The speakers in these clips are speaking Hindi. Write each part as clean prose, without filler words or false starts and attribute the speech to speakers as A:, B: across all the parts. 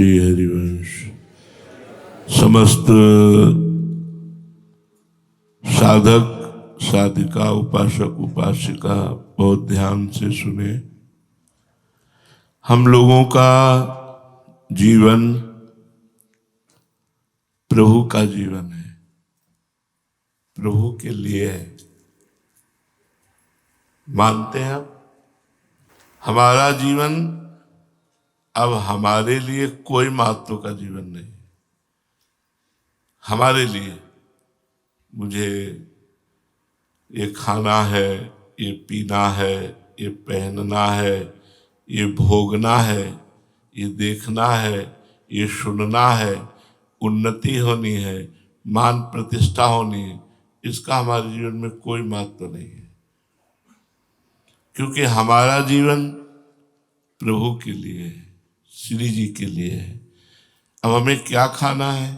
A: श्री हरिवंश। समस्त साधक साधिका उपासक उपासिका बहुत ध्यान से सुने। हम लोगों का जीवन प्रभु का जीवन है, प्रभु के लिए है। मानते हैं आप? हमारा जीवन अब हमारे लिए कोई महत्व का जीवन नहीं। हमारे लिए मुझे ये खाना है, ये पीना है, ये पहनना है, ये भोगना है, ये देखना है, ये सुनना है, उन्नति होनी है, मान प्रतिष्ठा होनी है। इसका हमारे जीवन में कोई महत्व नहीं है, क्योंकि हमारा जीवन प्रभु के लिए है, श्री जी के लिए है। अब हमें क्या खाना है,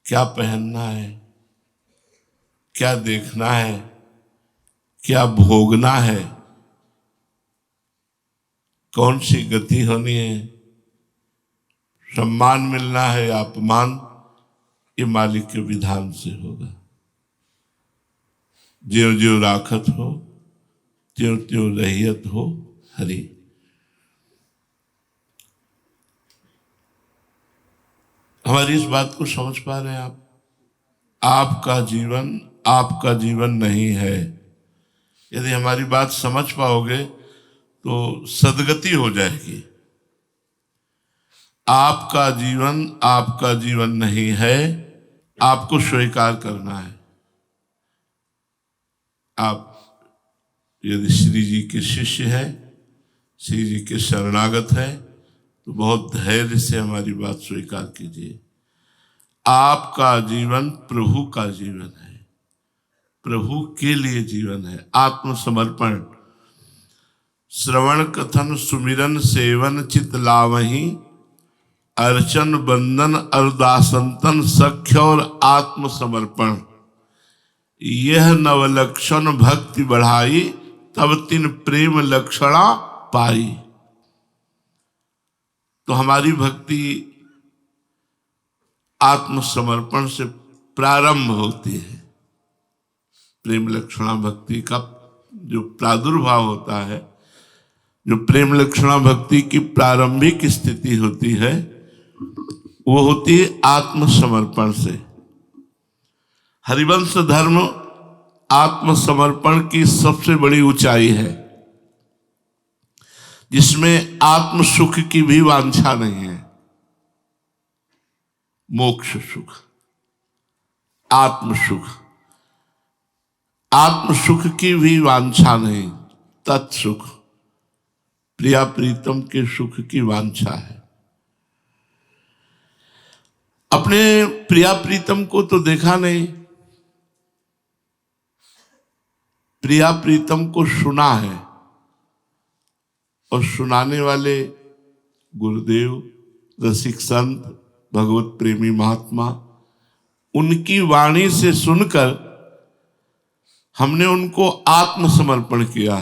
A: क्या पहनना है, क्या देखना है, क्या भोगना है, कौन सी गति होनी है, सम्मान मिलना है या अपमान, ये मालिक के विधान से होगा। ज्यों ज्यों राखत हो त्यों त्यों रहियत हो हरि। हमारी इस बात को समझ पा रहे हैं आप? आपका जीवन आपका जीवन नहीं है। यदि हमारी बात समझ पाओगे तो सदगति हो जाएगी। आपका जीवन नहीं है, आपको स्वीकार करना है। आप यदि श्री जी के शिष्य हैं, श्री जी के शरणागत हैं, तो बहुत धैर्य से हमारी बात स्वीकार कीजिए। आपका जीवन प्रभु का जीवन है, प्रभु के लिए जीवन है। आत्मसमर्पण, श्रवण कथन सुमिरन सेवन चित लावही, अर्चन बंदन अरदासंतन सख्य और आत्मसमर्पण, यह नवलक्षण भक्ति बढ़ाई, तब तिन प्रेम लक्षणा पाई। तो हमारी भक्ति आत्मसमर्पण से प्रारंभ होती है। प्रेम लक्षणा भक्ति का जो प्रादुर्भाव होता है, जो प्रेम लक्षणा भक्ति की प्रारंभिक स्थिति होती है, वो होती है आत्मसमर्पण से। हरिवंश धर्म आत्मसमर्पण की सबसे बड़ी ऊंचाई है, जिसमें आत्म सुख की भी वांछा नहीं है। मोक्ष सुख, आत्म सुख, आत्म सुख की भी वांछा नहीं, तत्सुख, प्रिया प्रीतम के सुख की वांछा है। अपने प्रिया प्रीतम को तो देखा नहीं, प्रिया प्रीतम को सुना है, और सुनाने वाले गुरुदेव, रसिक संत, भगवत प्रेमी महात्मा, उनकी वाणी से सुनकर हमने उनको आत्मसमर्पण किया।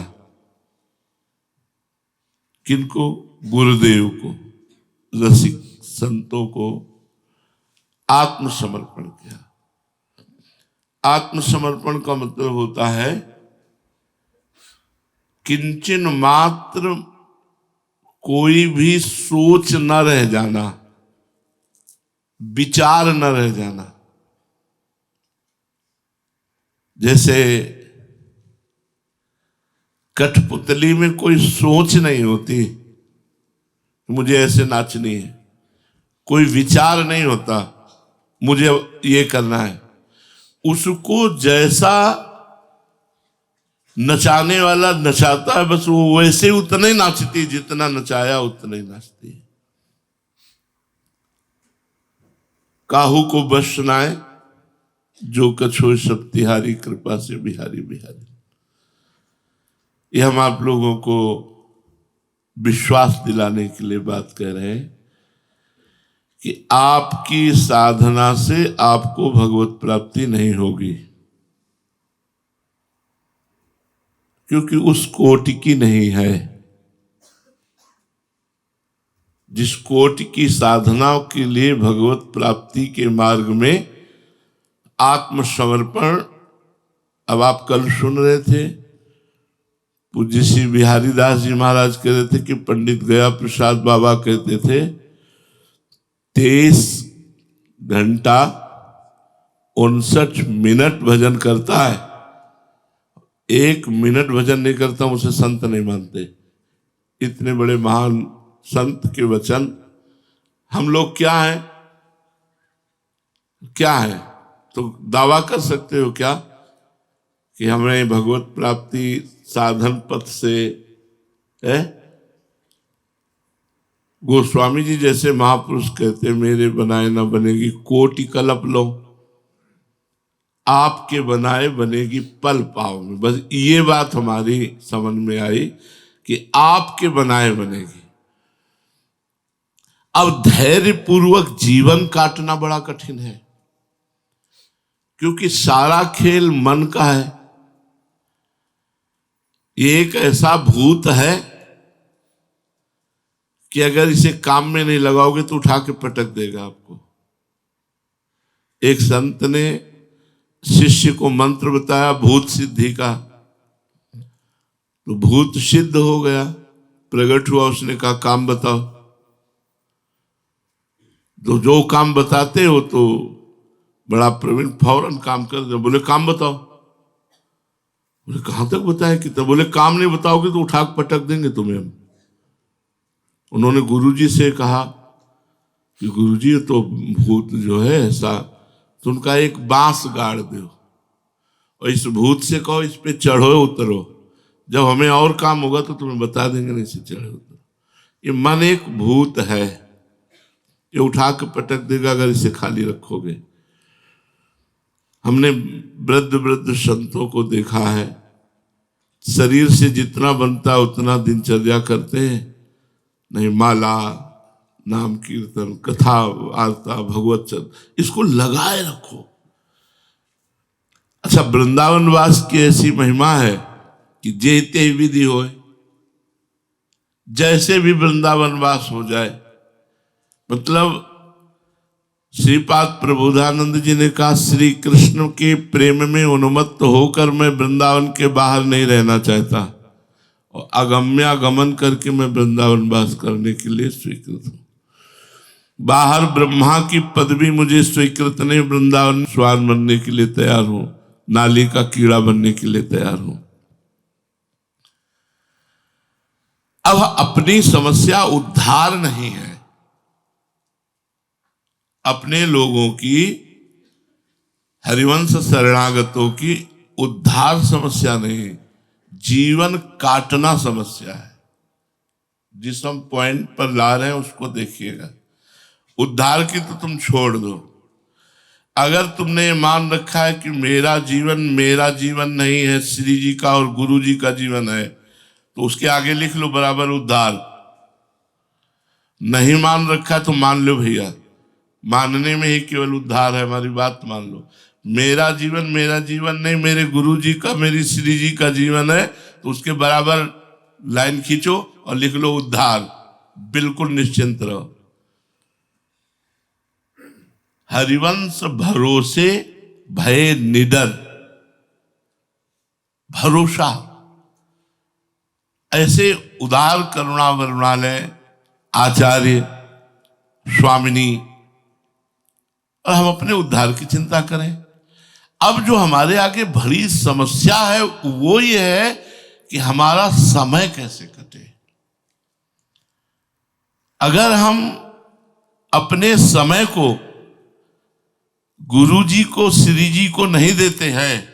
A: किनको? गुरुदेव को, रसिक संतों को आत्मसमर्पण किया। आत्मसमर्पण का मतलब होता है किंचन मात्र कोई भी सोच न रह जाना, विचार न रह जाना। जैसे कठपुतली में कोई सोच नहीं होती, मुझे ऐसे नाचनी है, कोई विचार नहीं होता मुझे ये करना है। उसको जैसा नचाने वाला नचाता है, बस वो वैसे उतना ही नाचती, जितना नचाया उतना ही नाचती। काहू को बस सुनाए जो कछो सब तिहारी, कृपा से बिहारी बिहारी। ये हम आप लोगों को विश्वास दिलाने के लिए बात कह रहे हैं कि आपकी साधना से आपको भगवत प्राप्ति नहीं होगी, क्योंकि उस कोटि की नहीं है। जिस कोटि की साधना के लिए भगवत प्राप्ति के मार्ग में आत्मसमर्पण, अब आप कल सुन रहे थे पूज्य श्री बिहारी दास जी महाराज कह रहे थे कि पंडित गया प्रसाद बाबा कहते थे 23 घंटा 59 मिनट भजन करता है, 1 मिनट भजन नहीं करता उसे संत नहीं मानते। इतने बड़े महान संत के वचन, हम लोग क्या हैं, क्या है? तो दावा कर सकते हो क्या कि हमें भगवत प्राप्ति साधन पथ से है? गोस्वामी जी जैसे महापुरुष कहते मेरे बनाए न बनेगी कोटि कल्प लो, आपके बनाए बनेगी पल पाव में। बस ये बात हमारी समझ में आई कि आपके बनाए बनेगी। अब धैर्य पूर्वक जीवन काटना बड़ा कठिन है, क्योंकि सारा खेल मन का है। ये एक ऐसा भूत है कि अगर इसे काम में नहीं लगाओगे तो उठा के पटक देगा आपको। एक संत ने शिष्य को मंत्र बताया भूत सिद्धि का, तो भूत सिद्ध हो गया, प्रकट हुआ। उसने कहा काम बताओ। तो जो काम बताते हो तो बड़ा प्रवीण फौरन काम कर दे। बोले काम बताओ। बोले कहां तक बताए कितना? बोले काम नहीं बताओगे तो उठा के पटक देंगे तुम्हें हम। उन्होंने गुरुजी से कहा कि गुरुजी तो भूत जो है ऐसा, तो उनका एक बांस गाड़ दो और इस भूत से कहो इस पे चढ़ो उतरो, जब हमें और काम होगा तो तुम्हें बता देंगे, नहीं से चढ़ो उतरो। ये मन एक भूत है, ये उठा के पटक देगा अगर इसे खाली रखोगे। हमने वृद्ध वृद्ध संतों को देखा है, शरीर से जितना बनता उतना दिनचर्या करते हैं, नहीं माला, नाम कीर्तन, कथा वार्ता, भगवत चंद, इसको लगाए रखो। अच्छा, वृंदावन वास की ऐसी महिमा है कि जेते विधि हो, जैसे भी वृंदावन वास हो जाए। मतलब श्रीपाद प्रबोधानंद जी ने कहा श्री कृष्ण के प्रेम में उन्मत्त होकर मैं वृंदावन के बाहर नहीं रहना चाहता, और अगम्यागमन करके मैं वृंदावन वास करने के लिए स्वीकृत हूं। बाहर ब्रह्मा की पदवी मुझे स्वीकृत नहीं, वृंदावन स्वान बनने के लिए तैयार हूं, नाली का कीड़ा बनने के लिए तैयार हूं। अब अपनी समस्या उद्धार नहीं है, अपने लोगों की, हरिवंश शरणागतों की उद्धार समस्या नहीं, जीवन काटना समस्या है। जिस हम पॉइंट पर ला रहे हैं उसको देखिएगा। उद्धार की तो तुम छोड़ दो। अगर तुमने ये मान रखा है कि मेरा जीवन नहीं है, श्री जी का और गुरु जी का जीवन है, तो उसके आगे लिख लो बराबर उद्धार। नहीं मान रखा तो मान लो भैया, मानने में ही केवल उद्धार है। हमारी बात मान लो, मेरा जीवन नहीं, मेरे गुरु जी का, मेरी श्री जी का जीवन है, तो उसके बराबर लाइन खींचो और लिख लो उद्धार। बिल्कुल निश्चिंत रहो। हरिवंश भरोसे भय निडर, भरोसा। ऐसे उदार करुणा वरुणालय आचार्य स्वामिनी, और हम अपने उद्धार की चिंता करें। अब जो हमारे आगे बड़ी समस्या है वो ये है कि हमारा समय कैसे कटे। अगर हम अपने समय को गुरु जी को, श्री जी को नहीं देते हैं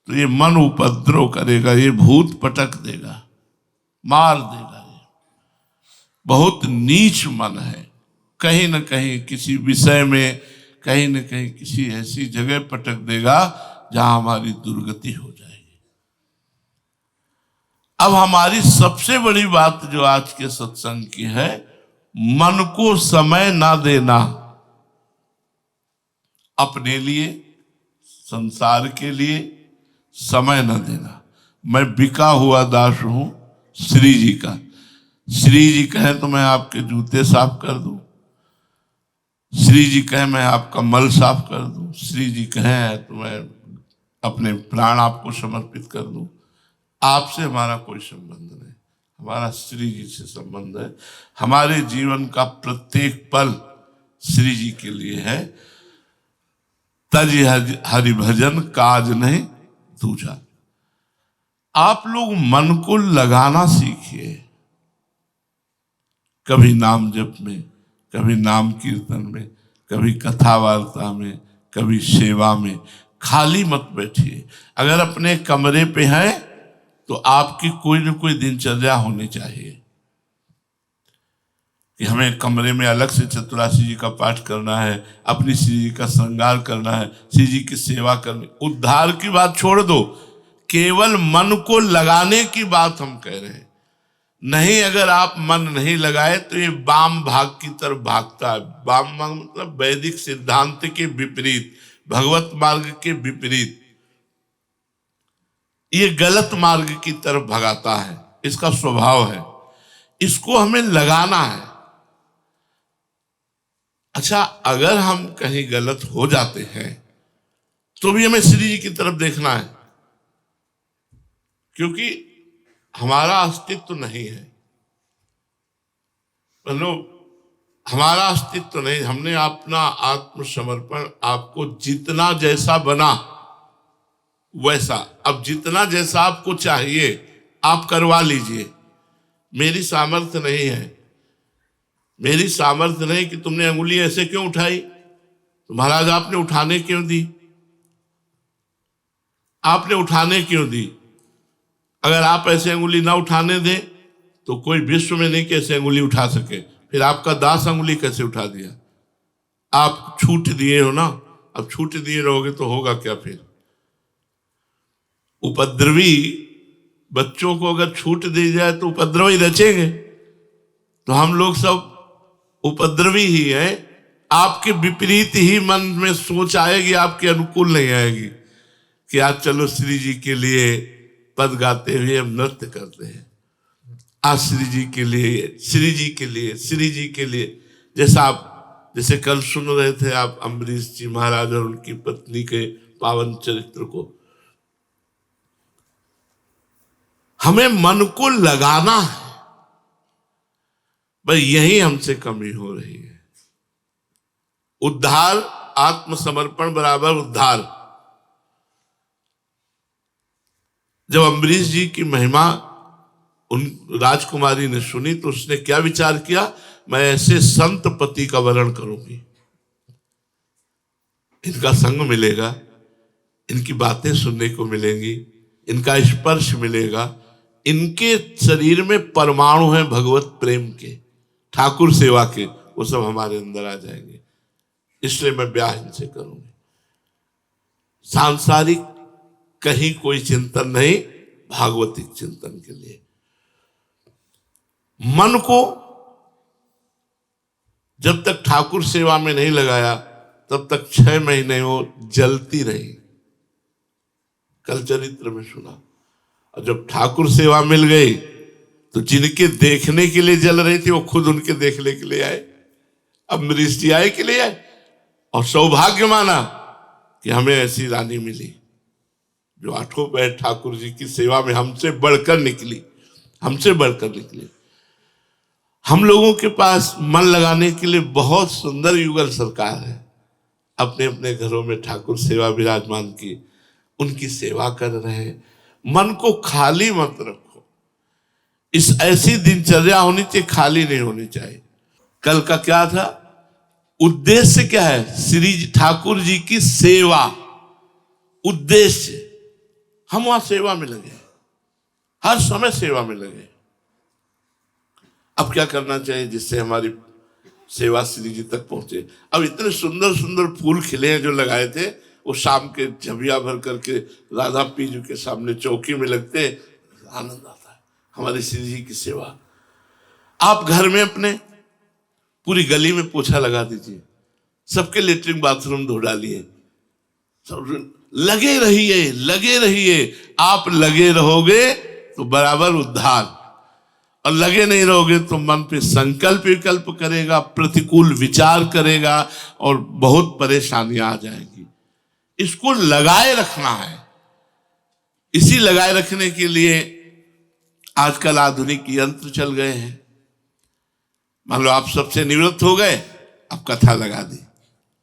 A: तो ये मन उपद्रव करेगा, ये भूत पटक देगा, मार देगा। ये बहुत नीच मन है, कहीं न कहीं किसी विषय में, कहीं न कहीं किसी ऐसी जगह पटक देगा जहां हमारी दुर्गति हो जाएगी। अब हमारी सबसे बड़ी बात जो आज के सत्संग की है, मन को समय ना देना, अपने लिए, संसार के लिए समय न देना। मैं बिका हुआ दास हूं श्री जी का, श्री जी कहें तो मैं आपके जूते साफ कर दूं, श्री जी कहें मैं आपका मल साफ कर दूं, श्री जी कहें तो मैं अपने प्राण आपको समर्पित कर दूं। आपसे हमारा कोई संबंध नहीं, हमारा श्री जी से संबंध है। हमारे जीवन का प्रत्येक पल श्री जी के लिए है। तज हरि भजन काज नहीं दूजा। आप लोग मन को लगाना सीखिए, कभी नाम जप में, कभी नाम कीर्तन में, कभी कथा वार्ता में, कभी सेवा में। खाली मत बैठिए। अगर अपने कमरे पे हैं तो आपकी कोई न कोई दिनचर्या होनी चाहिए कि हमें कमरे में अलग से चतुरासी जी का पाठ करना है, अपनी श्री जी का श्रृंगार करना है, श्री जी की सेवा करनी। उद्धार की बात छोड़ दो, केवल मन को लगाने की बात हम कह रहे हैं। नहीं, अगर आप मन नहीं लगाए तो ये वाम भाग की तरफ भागता है। वाम भाग मतलब वैदिक सिद्धांत के विपरीत, भगवत मार्ग के विपरीत, ये गलत मार्ग की तरफ भगाता है। इसका स्वभाव है, इसको हमें लगाना है। अच्छा, अगर हम कहीं गलत हो जाते हैं तो भी हमें श्री जी की तरफ देखना है, क्योंकि हमारा अस्तित्व नहीं है। मतलब हमारा अस्तित्व नहीं, हमने अपना आत्मसमर्पण, आपको जितना जैसा बना वैसा, अब जितना जैसा आपको चाहिए आप करवा लीजिए। मेरी सामर्थ्य नहीं है, मेरी सामर्थ्य नहीं कि तुमने अंगुली ऐसे क्यों उठाई, तो महाराज आपने उठाने क्यों दी, आपने उठाने क्यों दी। अगर आप ऐसे अंगुली ना उठाने दें तो कोई विश्व में नहीं कैसे अंगुली उठा सके। फिर आपका दास अंगुली कैसे उठा दिया, आप छूट दिए हो ना। अब छूट दिए रहोगे तो होगा क्या फिर। उपद्रवी बच्चों को अगर छूट दी जाए तो उपद्रवी रचेंगे, तो हम लोग सब उपद्रवी ही हैं। आपके विपरीत ही मन में सोच आएगी, आपके अनुकूल नहीं आएगी कि आज चलो श्री जी के लिए पद गाते हुए हम नृत्य करते हैं। आज श्री जी के लिए, श्री जी के लिए, श्री जी के लिए। जैसे कल सुन रहे थे आप अम्बरीश जी महाराज और उनकी पत्नी के पावन चरित्र को। हमें मन को लगाना है, भाई यही हमसे कमी हो रही है। उद्धार, आत्मसमर्पण बराबर उद्धार। जब अम्बरीश जी की महिमा उन राजकुमारी ने सुनी तो उसने क्या विचार किया, मैं ऐसे संत पति का वरण करूंगी, इनका संग मिलेगा, इनकी बातें सुनने को मिलेंगी, इनका स्पर्श मिलेगा, इनके शरीर में परमाणु हैं भगवत प्रेम के, ठाकुर सेवा के, वो सब हमारे अंदर आ जाएंगे। इसलिए मैं ब्याह इनसे करूंगी। सांसारिक कहीं कोई चिंतन नहीं, भागवतिक चिंतन के लिए मन को जब तक ठाकुर सेवा में नहीं लगाया तब तक 6 महीने वो जलती रही। कल चरित्र में सुना। और जब ठाकुर सेवा मिल गई तो जिनके देखने के लिए जल रही थी वो खुद उनके देखने के लिए आए। अम्बरीश जी आए के लिए आए, और सौभाग्य माना कि हमें ऐसी रानी मिली जो 8 पैर ठाकुर जी की सेवा में हमसे बढ़कर निकली, हमसे बढ़कर निकली। हम लोगों के पास मन लगाने के लिए बहुत सुंदर युगल सरकार है। अपने अपने घरों में ठाकुर सेवा विराजमान की, उनकी सेवा कर रहे हैं। मन को खाली मत रखो। इस ऐसी दिनचर्या होनी चाहिए, खाली नहीं होनी चाहिए। कल का क्या था उद्देश्य, क्या है, श्री ठाकुर जी की सेवा। उद्देश्य, हम वहां सेवा में लगे, हर समय सेवा में लगे। अब क्या करना चाहिए जिससे हमारी सेवा श्री जी तक पहुंचे। अब इतने सुंदर सुंदर फूल खिले हैं जो लगाए थे, वो शाम के झबिया भर करके राधा पीजू के सामने चौकी में लगते, आनंद आता है हमारी श्री जी की सेवा। आप घर में अपने पूरी गली में पोछा लगा दीजिए, सबके लेटरिन बाथरूम धो डालिए, लगे रहिए, लगे रहिए। आप लगे रहोगे तो बराबर उद्धार। और लगे नहीं रहोगे तो मन पे संकल्प विकल्प करेगा, प्रतिकूल विचार करेगा और बहुत परेशानियां आ जाएंगी। इसको लगाए रखना है। इसी लगाए रखने के लिए आजकल आधुनिक यंत्र चल गए हैं। मान लो आप सबसे निवृत्त हो गए, अब कथा लगा दी,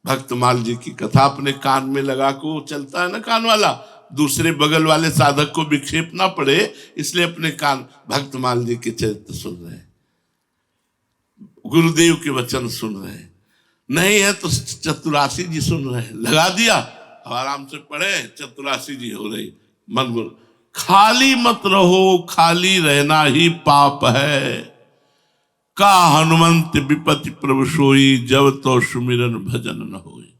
A: भक्तमाल जी की कथा अपने कान में लगा के, वो चलता है ना कान वाला, दूसरे बगल वाले साधक को विक्षेप ना पड़े इसलिए अपने कान भक्तमाल जी के चरित्र सुन रहे हैं, गुरुदेव के वचन सुन रहे हैं। नहीं है तो चतुरासी जी सुन रहे हैं, लगा दिया, अब आराम से पढ़े, चतुरासी जी हो रही। मन बोल, खाली मत रहो, खाली रहना ही पाप है। का हनुमंत विपति प्रभु सोई, जब तो सुमिरन भजन न होई।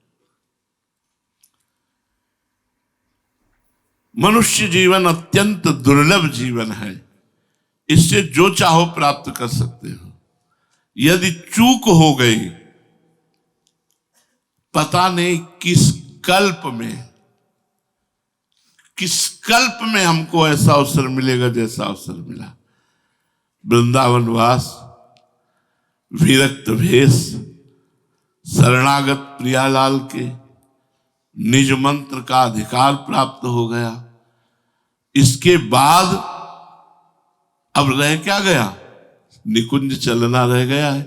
A: मनुष्य जीवन अत्यंत दुर्लभ जीवन है, इससे जो चाहो प्राप्त कर सकते हो। यदि चूक हो गई, पता नहीं किस कल्प में हमको ऐसा अवसर मिलेगा जैसा अवसर मिला। वृंदावनवास, विरक्त भेष, शरणागत प्रियालाल के निज मंत्र का अधिकार प्राप्त हो गया। इसके बाद अब रह क्या गया, निकुंज चलना रह गया है।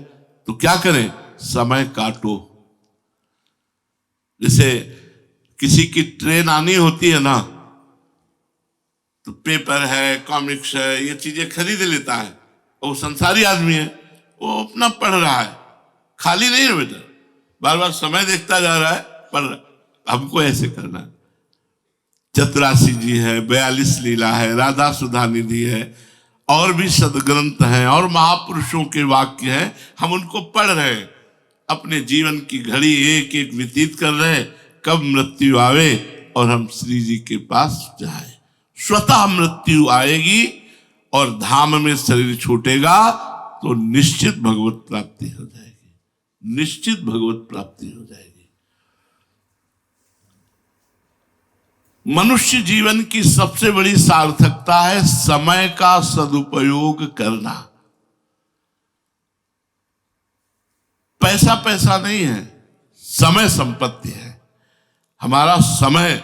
A: तो क्या करें, समय काटो। जैसे किसी की ट्रेन आनी होती है ना, तो पेपर है, कॉमिक्स है, ये चीजें खरीद लेता है। वो संसारी आदमी है, वो अपना पढ़ रहा है, खाली नहीं है बेटा, बार बार समय देखता जा रहा है, पढ़ रहा। हमको ऐसे करना है। चतुरासी जी है, 42 लीला है, राधा सुधा निधि है, और भी सदग्रंथ हैं और महापुरुषों के वाक्य हैं, हम उनको पढ़ रहे हैं। अपने जीवन की घड़ी एक एक व्यतीत कर रहे हैं, कब मृत्यु आवे और हम श्री जी के पास जाए। स्वतः मृत्यु आएगी और धाम में शरीर छूटेगा तो निश्चित भगवत प्राप्ति हो जाएगी, निश्चित भगवत प्राप्ति हो जाएगी। मनुष्य जीवन की सबसे बड़ी सार्थकता है समय का सदुपयोग करना। पैसा पैसा नहीं है, समय संपत्ति है। हमारा समय,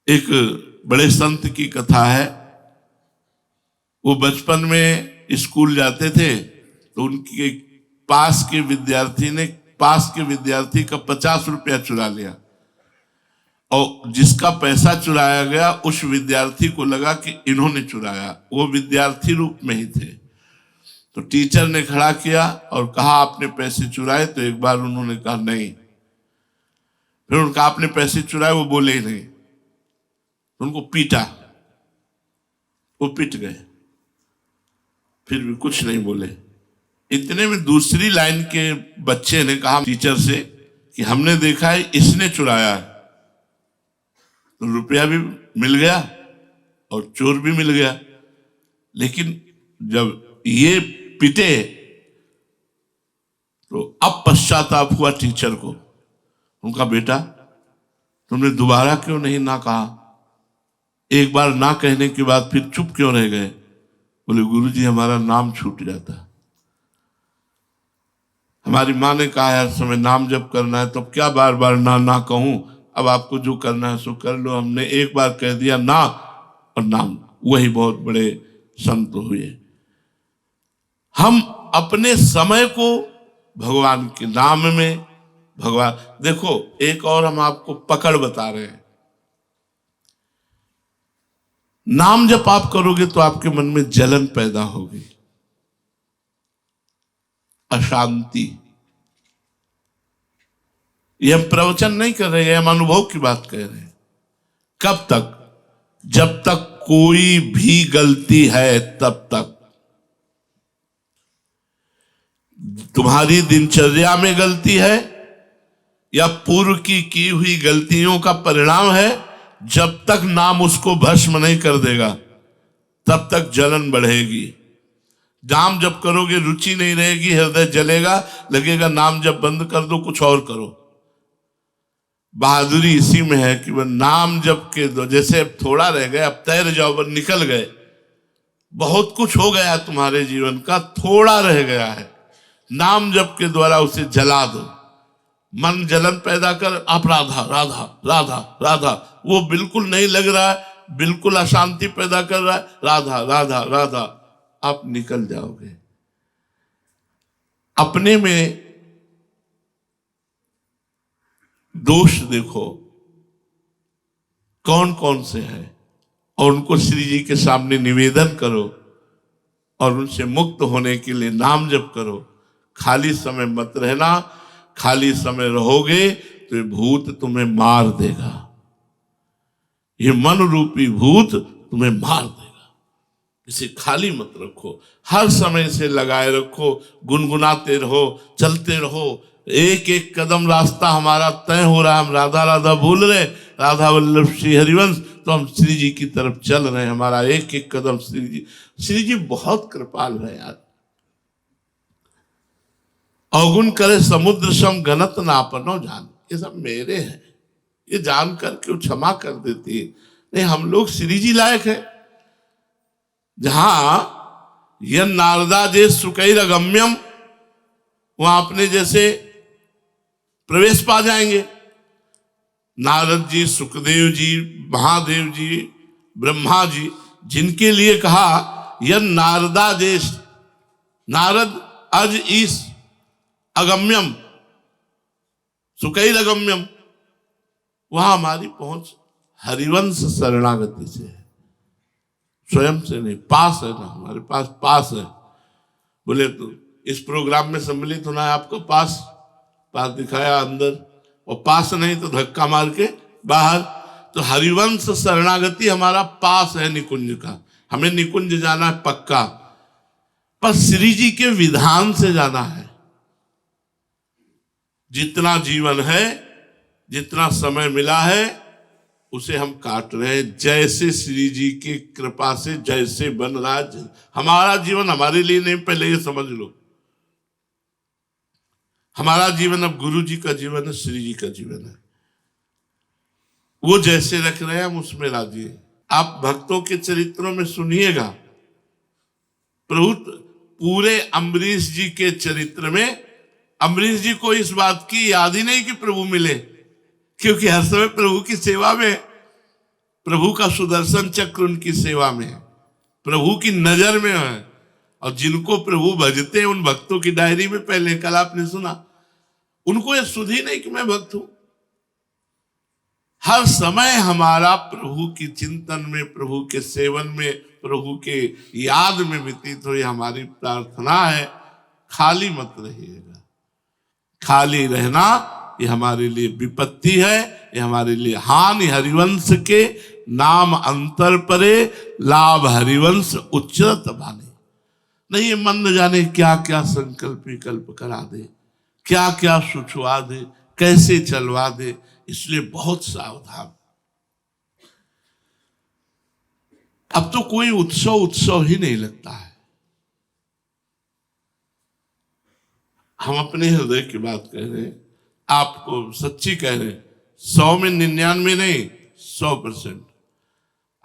A: एक बड़े संत की कथा है, वो बचपन में स्कूल जाते थे तो उनके पास के विद्यार्थी का 50 रुपया चुरा लिया, और जिसका पैसा चुराया गया उस विद्यार्थी को लगा कि इन्होंने चुराया, वो विद्यार्थी रूप में ही थे। तो टीचर ने खड़ा किया और कहा आपने पैसे चुराए, तो एक बार उन्होंने कहा नहीं, फिर उनका आपने पैसे चुराए, वो बोले ही नहीं, तो उनको पीटा, वो पिट गए, फिर भी कुछ नहीं बोले। इतने में दूसरी लाइन के बच्चे ने कहा टीचर से कि हमने देखा है इसने चुराया है। तो रुपया भी मिल गया और चोर भी मिल गया। लेकिन जब ये पिटे तो अब पश्चाताप हुआ टीचर को। उनका बेटा तुमने दोबारा क्यों नहीं ना कहा, एक बार ना कहने के बाद फिर चुप क्यों रह गए? बोले गुरुजी हमारा नाम छूट जाता। हमारी माँ ने कहा हर समय नाम जप करना है, तो क्या बार बार ना ना कहूं, अब आपको जो करना है सो कर लो। हमने एक बार कह दिया ना, और नाम, वही बहुत बड़े संत हुए। हम अपने समय को भगवान के नाम में, भगवान देखो, एक और हम आपको पकड़ बता रहे हैं। नाम जब आप करोगे तो आपके मन में जलन पैदा होगी, अशांति। ये हम प्रवचन नहीं कर रहे हैं, हम अनुभव की बात कह रहे हैं। कब तक? जब तक कोई भी गलती है तब तक। तुम्हारी दिनचर्या में गलती है या पूर्व की हुई गलतियों का परिणाम है, जब तक नाम उसको भस्म नहीं कर देगा तब तक जलन बढ़ेगी। नाम जप करोगे रुचि नहीं रहेगी, हृदय जलेगा, लगेगा नाम जप बंद कर दो, कुछ और करो। बहादुरी इसी में है कि वह नाम जप के दो, जैसे अब थोड़ा रह गए, अब तैर जाओ, बस निकल गए, बहुत कुछ हो गया तुम्हारे जीवन का, थोड़ा रह गया है, नाम जप के द्वारा उसे जला दो। मन जलन पैदा कर, आप राधा राधा राधा राधा, वो बिल्कुल नहीं लग रहा है, बिल्कुल अशांति पैदा कर रहा है, राधा राधा राधा, आप निकल जाओगे। अपने में दोष देखो कौन कौन से हैं और उनको श्री जी के सामने निवेदन करो और उनसे मुक्त होने के लिए नाम जप करो। खाली समय मत रहना, खाली समय रहोगे तो ये भूत तुम्हें मार देगा, ये मन रूपी भूत तुम्हें मार देगा। इसे खाली मत रखो, हर समय इसे लगाए रखो, गुनगुनाते रहो, चलते रहो। एक एक कदम रास्ता हमारा तय हो रहा है, हम राधा राधा बोल रहे, राधा वल्लभ श्री हरिवंश, तो हम श्री जी की तरफ चल रहे हैं। हमारा एक एक कदम श्री जी बहुत कृपाल है यार। अवगुण करे समुद्र सम घनत नापनो जान, ये सब मेरे हैं, ये जान करके वो क्षमा कर देती है। नहीं, हम लोग श्री जी लायक है। जहां यह नारदा जे सुकैर अगम्यम, वहां अपने जैसे प्रवेश पा जाएंगे। नारद जी, सुखदेव जी, महादेव जी, ब्रह्मा जी, जिनके लिए कहा यह नारदा देश, नारद अज ईस अगम्यम सुकैर अगम्यम, वहां हमारी पहुंच हरिवंश शरणागति से है, स्वयं से नहीं। पास है ना, हमारे पास है। बोले तो इस प्रोग्राम में सम्मिलित होना है आपको, पास दिखाया अंदर, और पास नहीं तो धक्का मार के बाहर। तो हरिवंश शरणागति हमारा पास है निकुंज का, हमें निकुंज जाना है पक्का, पर श्री जी के विधान से जाना है। जितना जीवन है, जितना समय मिला है, उसे हम काट रहे हैं जैसे श्री जी की कृपा से जैसे बन रहा है। हमारा जीवन हमारे लिए नहीं, पहले ये समझ लो। हमारा जीवन अब गुरु जी का जीवन है, श्री जी का जीवन है। वो जैसे रख रहे हैं हम उसमें राजी हैं। आप भक्तों के चरित्रों में सुनिएगा, प्रभु पूरे अम्बरीश जी के चरित्र में अम्बरीश जी को इस बात की याद ही नहीं कि प्रभु मिले, क्योंकि हर समय प्रभु की सेवा में, प्रभु का सुदर्शन चक्र उनकी सेवा में है, प्रभु की नजर में है। और जिनको प्रभु भजते हैं उन भक्तों की डायरी में, पहले कल आपने सुना, उनको यह सुध ही नहीं कि मैं भक्त हूं। हर समय हमारा प्रभु की चिंतन में, प्रभु के सेवन में, प्रभु के याद में व्यतीत हो, ये हमारी प्रार्थना है। खाली मत रहिएगा, खाली रहना ये हमारे लिए विपत्ति है, ये हमारे लिए हानि। हरिवंश के नाम अंतर परे, लाभ हरिवंश उच्चरत भाने। नहीं, ये मन न जाने क्या क्या संकल्प विकल्प करा दे, क्या क्या सुझवा दे, कैसे चलवा दे, इसलिए बहुत सावधान। अब तो कोई उत्सव ही नहीं लगता है। हम अपने हृदय की बात कह रहे हैं, आपको सच्ची कह रहे हैं, 100 में 99 नहीं, 100%।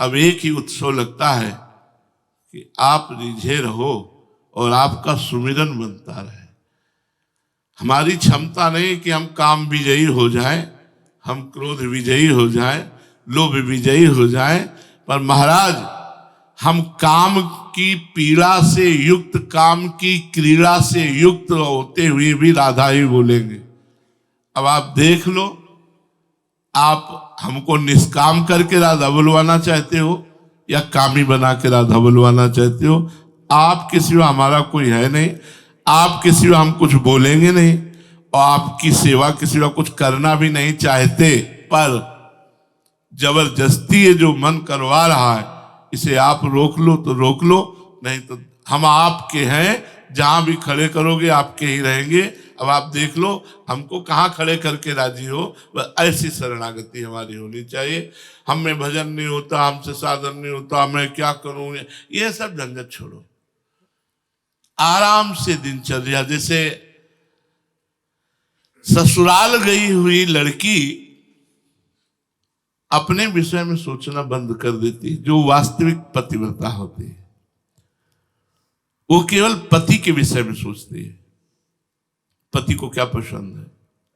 A: अब एक ही उत्सव लगता है कि आप रिझे रहो और आपका सुमिरन बनता रहे। हमारी क्षमता नहीं कि हम काम विजयी हो जाए, हम क्रोध विजयी हो जाए, लोभ विजयी हो जाए, पर महाराज हम काम की पीड़ा से युक्त, काम की क्रीड़ा से युक्त होते हुए भी राधा ही बोलेंगे। अब आप देख लो, आप हमको निष्काम करके राधा बुलवाना चाहते हो या कामी बना के राधा बुलवाना चाहते हो। आपके सिवा हमारा कोई है नहीं, आपके सिवा हम कुछ बोलेंगे नहीं, और आपकी सेवा के सिवा कुछ करना भी नहीं चाहते। पर जबरदस्ती ये जो मन करवा रहा है, इसे आप रोक लो तो रोक लो, नहीं तो हम आपके हैं, जहां भी खड़े करोगे आपके ही रहेंगे। अब आप देख लो, हमको कहाँ खड़े करके राजी हो, बस ऐसी शरणागति हमारी होनी चाहिए। हम में भजन नहीं होता, हमसे साधन नहीं होता, मैं क्या करूं, ये सब झंझट छोड़ो। आराम से दिनचर्या, जैसे ससुराल गई हुई लड़की अपने विषय में सोचना बंद कर देती है, जो वास्तविक पतिव्रता होती है। वो केवल पति के विषय में सोचती है। पति को क्या पसंद है,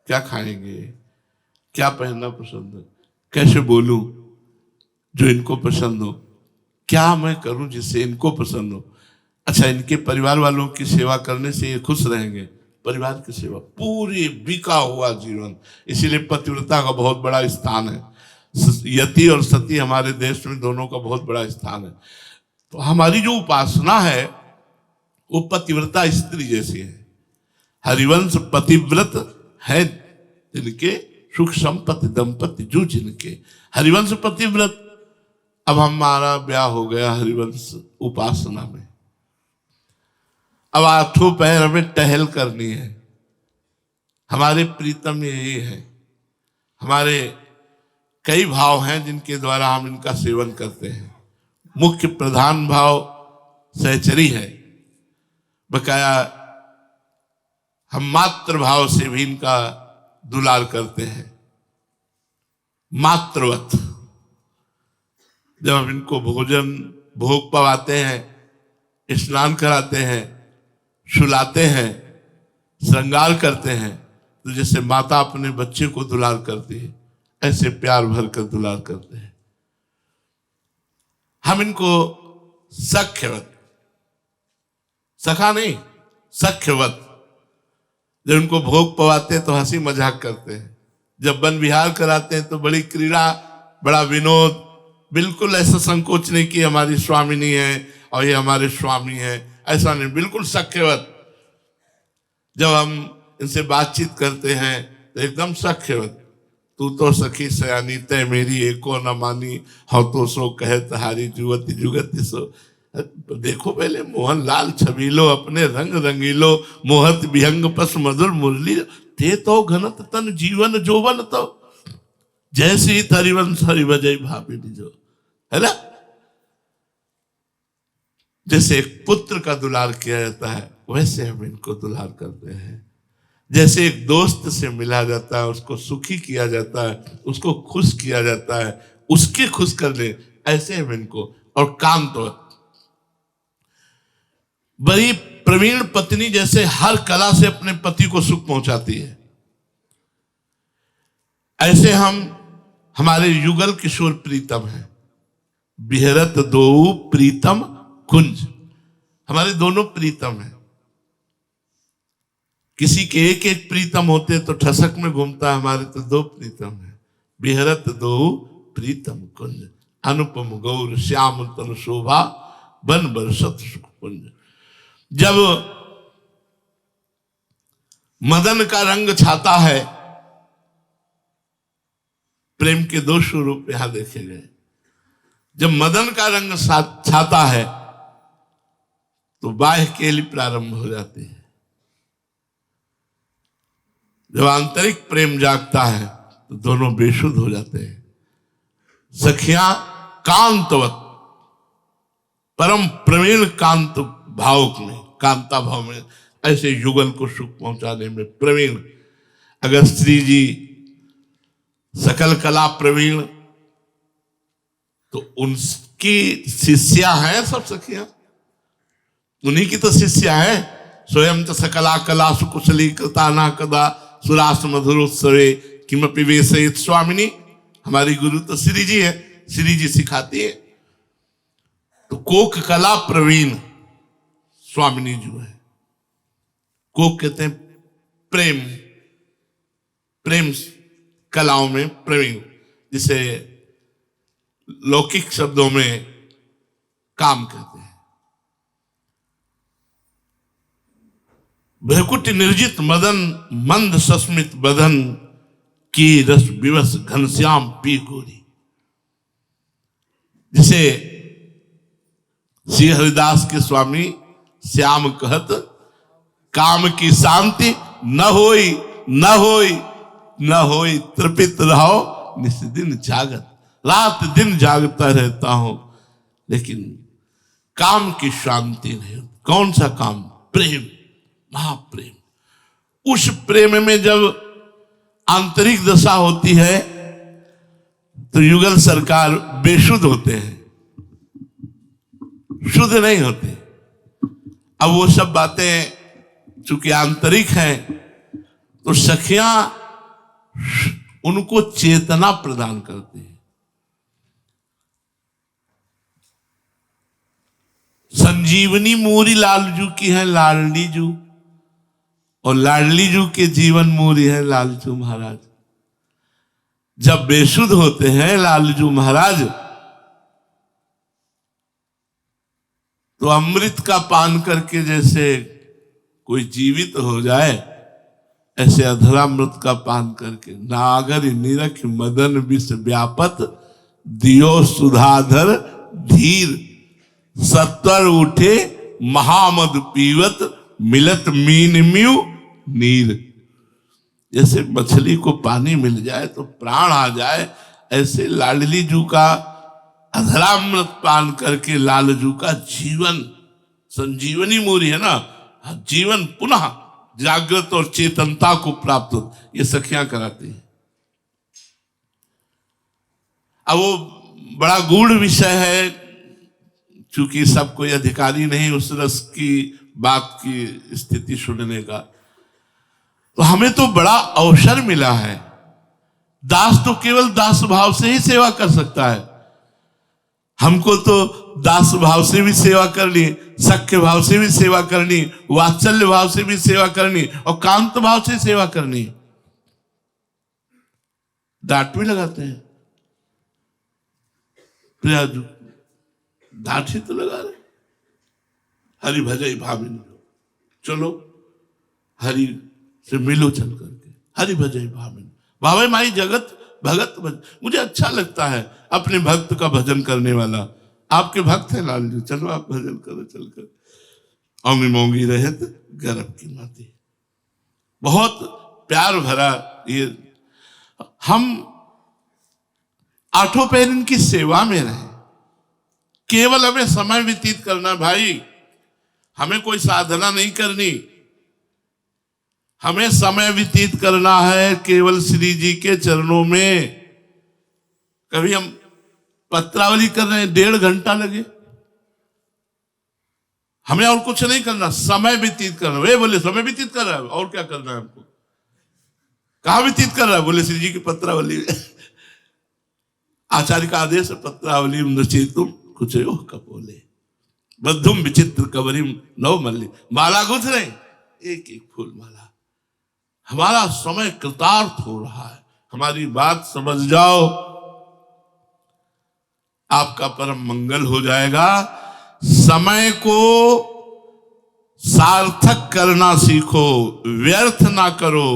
A: क्या खाएंगे, क्या पहनना पसंद है, कैसे बोलूं जो इनको पसंद हो, क्या मैं करूं जिससे इनको पसंद हो। अच्छा, इनके परिवार वालों की सेवा करने से ये खुश रहेंगे। परिवार की सेवा, पूरी बिका हुआ जीवन। इसीलिए पतिव्रता का बहुत बड़ा स्थान है। यति और सती हमारे देश में दोनों का बहुत बड़ा स्थान है। तो हमारी जो उपासना है वो पतिव्रता स्त्री जैसी है। हरिवंश पतिव्रत है जिनके सुख संपत्ति दंपति जो जिनके। हरिवंश पतिव्रत। अब हमारा ब्याह हो गया हरिवंश उपासना में। अब आठों पैर हमें टहल करनी है। हमारे प्रीतम यही है। हमारे कई भाव हैं जिनके द्वारा हम इनका सेवन करते हैं। मुख्य प्रधान भाव सहचरी है। बकाया हम मातृ भाव से भी इनका दुलार करते हैं। मातृवत। जब हम इनको भोजन भोग पवाते हैं, स्नान कराते हैं, सुलाते हैं, श्रृंगार करते हैं, तो जैसे माता अपने बच्चे को दुलार करती है ऐसे प्यार भर कर दुलार करते हैं। हम इनको सख्यवत, सखा नहीं सख्यवत, जब इनको भोग पवाते हैं तो हंसी मजाक करते हैं। जब वन विहार कराते हैं तो बड़ी क्रीड़ा, बड़ा विनोद, बिल्कुल ऐसा संकोच नहीं कि हमारी स्वामिनी है और ये हमारे स्वामी है, ऐसा नहीं, बिल्कुल सख्यवत। जब हम इनसे बातचीत करते हैं तो एकदम सख्यवत। तू तो सखी सयानी तय मेरी एको न मानी, हो तो सो कहे तहारी जुगति जुगति सो। देखो पहले मोहन लाल छबीलो अपने रंग रंगीलो, मोहत विहंग पस मधुर मुरली, थे तो घनत तन जीवन जोवन तो, जैसी हरिवंश हरिभजई भाभी जो, है ना। जैसे एक पुत्र का दुलार किया जाता है वैसे हम इनको दुलार करते हैं। जैसे एक दोस्त से मिला जाता है, उसको सुखी किया जाता है, उसको खुश किया जाता है, उसके खुश कर ले, ऐसे हम इनको। और कांतवत, बड़ी प्रवीण पत्नी जैसे हर कला से अपने पति को सुख पहुंचाती है, ऐसे हम हमारे युगल किशोर प्रीतम हैं। बिहरत दो प्रीतम कुंज, हमारे दोनों प्रीतम हैं। किसी के एक एक प्रीतम होते तो ठसक में घूमता, हमारे तो दो प्रीतम हैं। बिहरत दो प्रीतम कुंज, अनुपम गौर श्याम तन शोभा, बन बरसत सुख कुंज। जब मदन का रंग छाता है, प्रेम के दो स्वरूप यहां देखे गए। जब मदन का रंग छाता है तो बाह्य केली प्रारंभ हो जाती है। जब आंतरिक प्रेम जागता है तो दोनों बेसुध हो जाते हैं। सखियां कांतवत, परम प्रवीण कांत भाव में, कांता भाव में, ऐसे युगल को सुख पहुंचाने में प्रवीण। अगर श्री जी सकल कला प्रवीण तो उनकी शिष्या हैं सब सखियां, उन्हीं की तो शिष्या है। स्वयं तो सकला कला सुकुशली कृता ना कदा, सुरास मधुरोत्सवे किमपि वेशयित स्वामिनी। हमारी गुरु तो श्री जी है, श्री जी सिखाती है। तो कोक कला प्रवीण स्वामिनी जो है। कोक कहते हैं प्रेम, प्रेम कलाओं में प्रवीण, जिसे लौकिक शब्दों में काम कहते हैं। भ्रकुट निर्जित मदन मंद सस्मित बदन, की रस विवश घनश्याम पी गोरी। जिसे श्री हरिदास के स्वामी श्याम कहत, काम की शांति न होई न होई न होई, तृपित रहो निस दिन जागत। रात दिन जागता रहता हूं लेकिन काम की शांति नहीं। कौन सा काम? प्रेम, महाप्रेम। उस प्रेम में जब आंतरिक दशा होती है तो युगल सरकार बेशुद्ध होते हैं, शुद्ध नहीं होते। अब वो सब बातें चूंकि आंतरिक हैं, तो सखियां उनको चेतना प्रदान करती है। संजीवनी मूरी लालजू की है लाडली जू, और लाडली जू के जीवन मूरी है लालजू महाराज। जब बेसुध होते हैं लालजू महाराज, तो अमृत का पान करके जैसे कोई जीवित हो जाए, ऐसे अधरामृत का पान करके नागर निरख मदन विष व्यापत दियो सुधाधर धीर, सत्वर उठे महामद पीवत मिलत मीन म्यू नीर। जैसे मछली को पानी मिल जाए तो प्राण आ जाए, ऐसे लाडली जू का अधरामृत पान करके लालजू का जीवन, संजीवनी मूरी है ना, जीवन पुनः जागृत और चेतनता को प्राप्त हो, ये सखियां कराती हैं। अब वो बड़ा गूढ़ विषय है, चूंकि सब कोई अधिकारी नहीं उस रस की बात की स्थिति सुनने का, तो हमें तो बड़ा अवसर मिला है। दास तो केवल दास भाव से ही सेवा कर सकता है। हमको तो दास भाव से भी सेवा करनी, सख्य भाव से भी सेवा करनी, वात्सल्य भाव से भी सेवा करनी, और कांत भाव से सेवा करनी। डांट भी लगाते हैं, प्रियाजू डांट ही तो लगा रहे, हरि भजई भाविन, चलो हरि से मिलो चल करके, हरि भजई भाविन, भावे माई जगत भगत भजन। मुझे अच्छा लगता है अपने भक्त का भजन करने वाला। आपके भक्त है लालजू, चलो आप भजन करो चलकर। औंगी मोंगी रहत गर्भ की माती, बहुत प्यार भरा ये। हम आठों पहर इनकी सेवा में रहे, केवल हमें समय व्यतीत करना भाई, हमें कोई साधना नहीं करनी, हमें समय व्यतीत करना है केवल श्री जी के चरणों में। कभी हम पत्रावली कर रहे हैं, 1.5 घंटा लगे, हमें और कुछ नहीं करना, समय व्यतीत करना। वे बोले समय व्यतीत कर रहा है, और क्या करना है हमको? कहां व्यतीत कर रहा है? बोले श्री जी की पत्रावली आचार्य का आदेश है, पत्रावली नचेतुम कुछ कपोले बद्धुम विचित्र कवरिम नव मल्ली। माला गुथ रहे, एक एक फूल माला। हमारा समय कृतार्थ हो रहा है, हमारी बात समझ जाओ, आपका परम मंगल हो जाएगा। समय को सार्थक करना सीखो, व्यर्थ ना करो।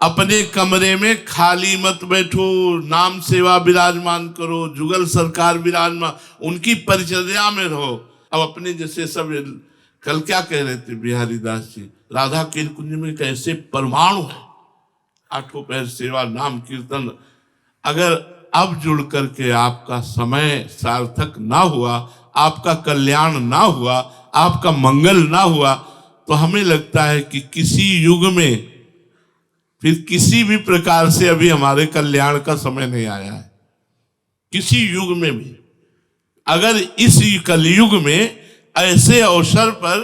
A: अपने कमरे में खाली मत बैठो, नाम सेवा विराजमान करो, जुगल सरकार विराजमान, उनकी परिचर्या में रहो। अब अपने जैसे सब, कल क्या कह रहे थे बिहारी दास जी, राधा के कुंज में कैसे परमाणु है, आठों पहर सेवा नाम कीर्तन। अगर अब जुड़ करके आपका समय सार्थक ना हुआ, आपका कल्याण ना हुआ, आपका मंगल ना हुआ, तो हमें लगता है कि किसी युग में, फिर किसी भी प्रकार से अभी हमारे कल्याण का समय नहीं आया है। किसी युग में भी अगर इस कलयुग में ऐसे अवसर पर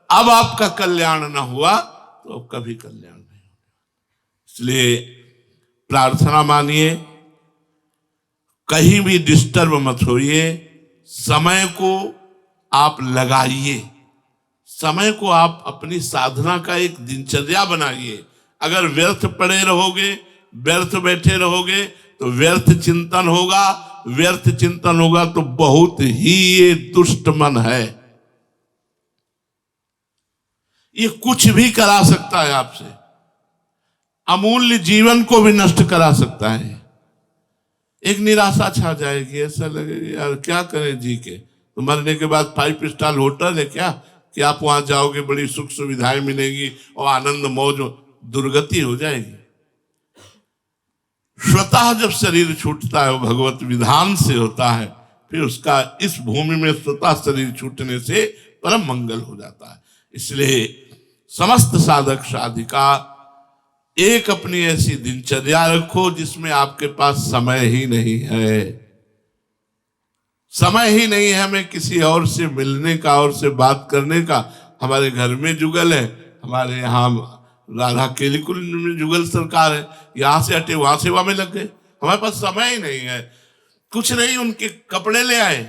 A: अब आपका कल्याण ना हुआ, तो अब कभी कल्याण नहीं होगा। इसलिए प्रार्थना मानिए, कहीं भी डिस्टर्ब मत होइए, समय को आप लगाइए, समय को आप अपनी साधना का एक दिनचर्या बनाइए। अगर व्यर्थ पड़े रहोगे, व्यर्थ बैठे रहोगे, तो व्यर्थ चिंतन होगा, व्यर्थ चिंतन होगा तो बहुत ही ये दुष्ट मन है, ये कुछ भी करा सकता है आपसे, अमूल्य जीवन को भी नष्ट करा सकता है। एक निराशा छा जाएगी, ऐसा लगेगा यार क्या करें जी के, तो मरने के बाद 5 स्टार होटल है क्या कि आप वहां जाओगे, बड़ी सुख सुविधाएं मिलेगी और आनंद मौज, दुर्गति हो जाएगी। स्वतः जब शरीर छूटता है वो भगवत विधान से होता है, फिर उसका इस भूमि में स्वतः शरीर छूटने से परम मंगल हो जाता है। इसलिए समस्त साधक साधिका एक अपनी ऐसी दिनचर्या रखो जिसमें आपके पास समय ही नहीं है, समय ही नहीं है हमें किसी और से मिलने का और से बात करने का। हमारे घर में जुगल है, हमारे यहाँ राधा केली कुंज में जुगल सरकार है, यहाँ से हटे वहां सेवा में लग गए, हमारे पास समय ही नहीं है। कुछ नहीं, उनके कपड़े ले आए,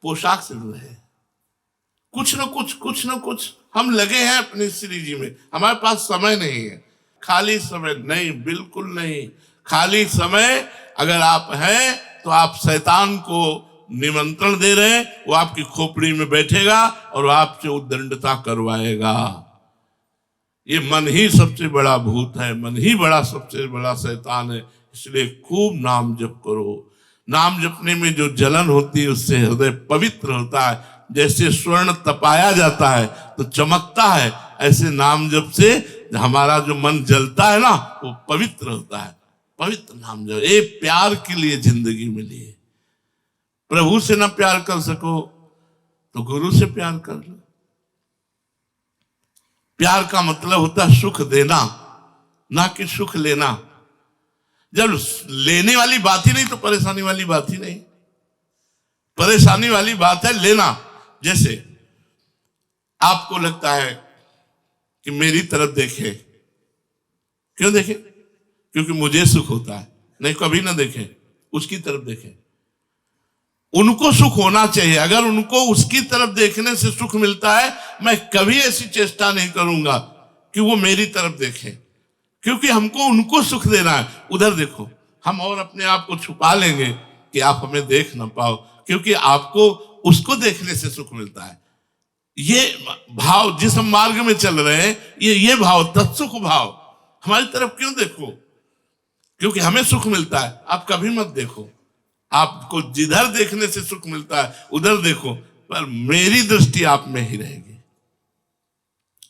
A: पोशाक सिल रहे, कुछ न कुछ हम लगे हैं अपनी श्री जी में। हमारे पास समय नहीं है, खाली समय नहीं, बिल्कुल नहीं। खाली समय अगर आप हैं तो आप शैतान को निमंत्रण दे रहे हैं, वो आपकी खोपड़ी में बैठेगा और आपसे उद्दंडता करवाएगा। ये मन ही सबसे बड़ा भूत है, मन ही बड़ा सबसे बड़ा शैतान है। इसलिए खूब नाम जप करो। नाम जपने में जो जलन होती है उससे हृदय पवित्र होता है। जैसे स्वर्ण तपाया जाता है तो चमकता है, ऐसे नाम जप से हमारा जो मन जलता है ना वो पवित्र होता है। पवित्र नाम जप, एक प्यार के लिए जिंदगी मिली है। प्रभु से ना प्यार कर सको तो गुरु से प्यार कर लो। प्यार का मतलब होता है सुख देना, ना कि सुख लेना। जब लेने वाली बात ही नहीं तो परेशानी वाली बात ही नहीं। परेशानी वाली बात है लेना। जैसे आपको लगता है कि मेरी तरफ देखे, क्यों देखे? क्योंकि मुझे सुख होता है। नहीं, कभी ना देखें, उसकी तरफ देखें। उनको सुख होना चाहिए। अगर उनको उसकी तरफ देखने से सुख मिलता है, मैं कभी ऐसी चेष्टा नहीं करूंगा कि वो मेरी तरफ देखें, क्योंकि हमको उनको सुख देना है। उधर देखो, हम और अपने आप को छुपा लेंगे कि आप हमें देख ना पाओ, क्योंकि आपको उसको देखने से सुख मिलता है। ये भाव जिस हम मार्ग में चल रहे हैं, ये भाव तत्सुख भाव, हमारी तरफ क्यों देखो? क्योंकि हमें सुख मिलता है। आप कभी मत देखो, आपको जिधर देखने से सुख मिलता है उधर देखो, पर मेरी दृष्टि आप में ही रहेगी।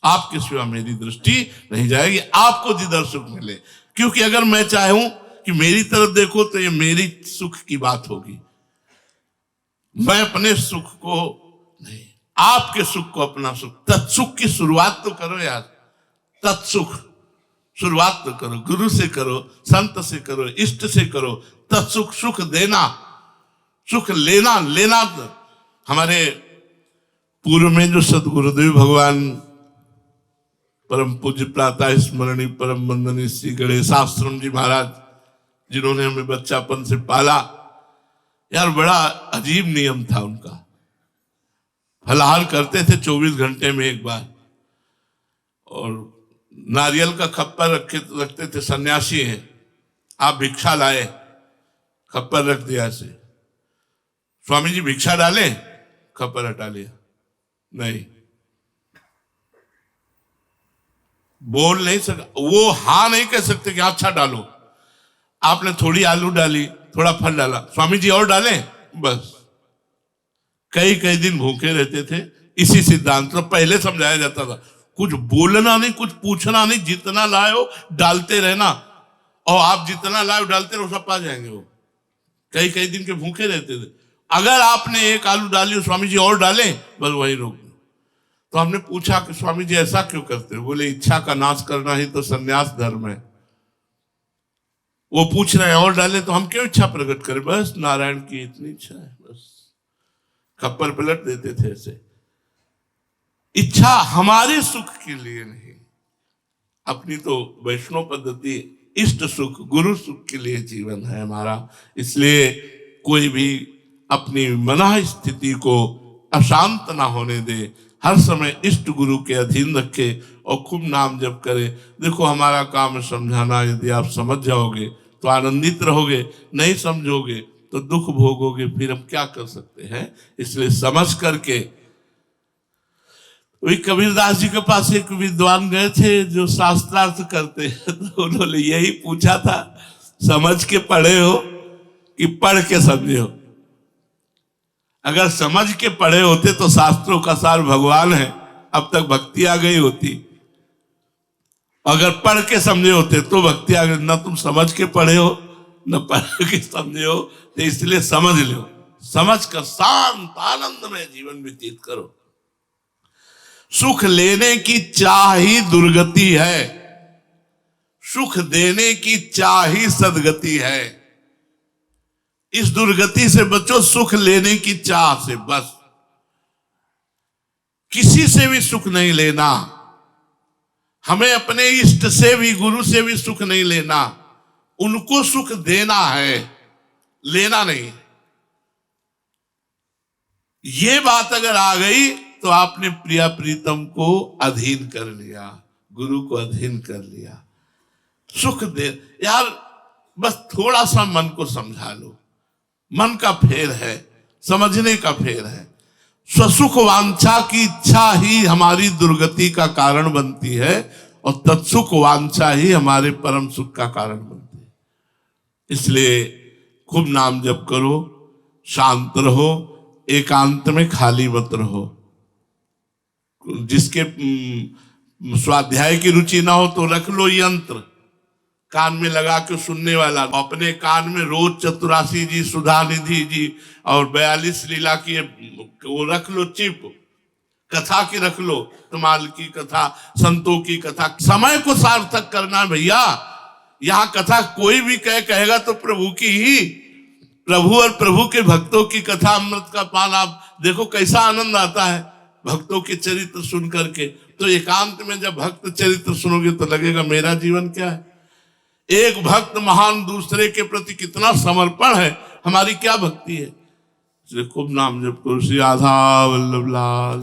A: आपके सिवा मेरी दृष्टि नहीं जाएगी, आपको जिधर सुख मिले। क्योंकि अगर मैं चाहूं कि मेरी तरफ देखो तो ये मेरी सुख की बात होगी। मैं अपने सुख को नहीं, आपके सुख को अपना सुख। तत्सुख की शुरुआत तो करो यार, तत्सुख शुरुआत तो करो। गुरु से करो, संत से करो, इष्ट से करो। तत्सुख, सुख देना, सुख लेना। लेना तो हमारे पूर्व में जो सदगुरुदेव भगवान परम पूज्य प्रातः स्मरणीय परम वंदनीय श्री गणेशाश्रम जी महाराज, जिन्होंने हमें बच्चापन से पाला, यार बड़ा अजीब नियम था उनका। फलाहार करते थे 24 घंटे में एक बार, और नारियल का खप्पर रखते थे। सन्यासी हैं, आप भिक्षा लाए, खप्पर रख दिया ऐसे, स्वामी जी भिक्षा डाले, खप्पर हटा लिया। नहीं, बोल नहीं सकता वो, हाँ नहीं कह सकते कि अच्छा डालो। आपने थोड़ी आलू डाली, थोड़ा फल डाला, स्वामी जी और डाले, बस। कई कई दिन भूखे रहते थे। इसी सिद्धांत तो पहले समझाया जाता था, कुछ बोलना नहीं, कुछ पूछना नहीं, जितना लाओ डालते रहना, और आप जितना लाओ डालते रहो, सब पा जाएंगे वो। कई कई दिन के भूखे रहते थे। अगर आपने एक आलू डाली और स्वामी जी और डाले, बस वही रोक। तो हमने पूछा कि स्वामी जी ऐसा क्यों करते हो? बोले इच्छा का नाश करना ही तो संन्यास धर्म है। वो पूछ रहे हैं और डाले तो हम क्यों इच्छा प्रकट करें? बस नारायण की इतनी इच्छा है, बस। खप्पर पलट देते थे ऐसे। इच्छा हमारे सुख के लिए नहीं, अपनी तो वैष्णव पद्धति इष्ट सुख, गुरु सुख के लिए जीवन है हमारा। इसलिए कोई भी अपनी मन स्थिति को अशांत ना होने दे, हर समय इष्ट गुरु के अधीन रखे और खूब नाम जप करे। देखो हमारा काम समझाना, यदि आप समझ जाओगे तो आनंदित रहोगे, नहीं समझोगे तो दुख भोगोगे। फिर हम क्या कर सकते हैं? इसलिए समझ करके। वही कबीरदास जी के पास एक विद्वान गए थे जो शास्त्रार्थ करते हैं, तो उन्होंने यही पूछा था, समझ के पढ़े हो कि पढ़ के समझे हो? अगर समझ के पढ़े होते तो शास्त्रों का सार भगवान है, अब तक भक्ति आ गई होती। अगर पढ़ के समझे होते तो भक्ति आ गई। न तुम समझ के पढ़े हो, न पढ़ के समझे हो, तो इसलिए समझ लो। समझ कर शांत आनंद में जीवन व्यतीत करो। सुख लेने की चाह ही दुर्गति है, सुख देने की चाह ही सदगति है। इस दुर्गति से बचो, सुख लेने की चाह से बस। किसी से भी सुख नहीं लेना, हमें अपने इष्ट से भी, गुरु से भी सुख नहीं लेना, उनको सुख देना है, लेना नहीं। ये बात अगर आ गई तो आपने प्रिया प्रीतम को अधीन कर लिया, गुरु को अधीन कर लिया। सुख दे यार, बस थोड़ा सा मन को समझा लो, मन का फेर है, समझने का फेर है। स्वसुख वांछा की इच्छा ही हमारी दुर्गति का कारण बनती है और तत्सुख वांछा ही हमारे परम सुख का कारण बनती है। इसलिए खूब नाम जप करो, शांत रहो, एकांत में खाली मत रहो। जिसके स्वाध्याय की रुचि ना हो तो रख लो यंत्र कान में लगा के सुनने वाला, अपने कान में रोज 84 जी, सुधा निधि जी और 42 लीला की वो रख लो, चिप कथा की रख लो, कमाल की कथा, संतों की कथा। समय को सार्थक करना भैया। यहाँ कथा कोई भी कहेगा तो प्रभु की ही, प्रभु और प्रभु के भक्तों की कथा, अमृत का पान। आप देखो कैसा आनंद आता है भक्तों के चरित्र सुन करके। तो एकांत में जब भक्त चरित्र सुनोगे तो लगेगा मेरा जीवन क्या है। एक भक्त महान दूसरे के प्रति कितना समर्पण है, हमारी क्या भक्ति है। खूब नाम जप करो। श्री राधा वल्लभ लाल।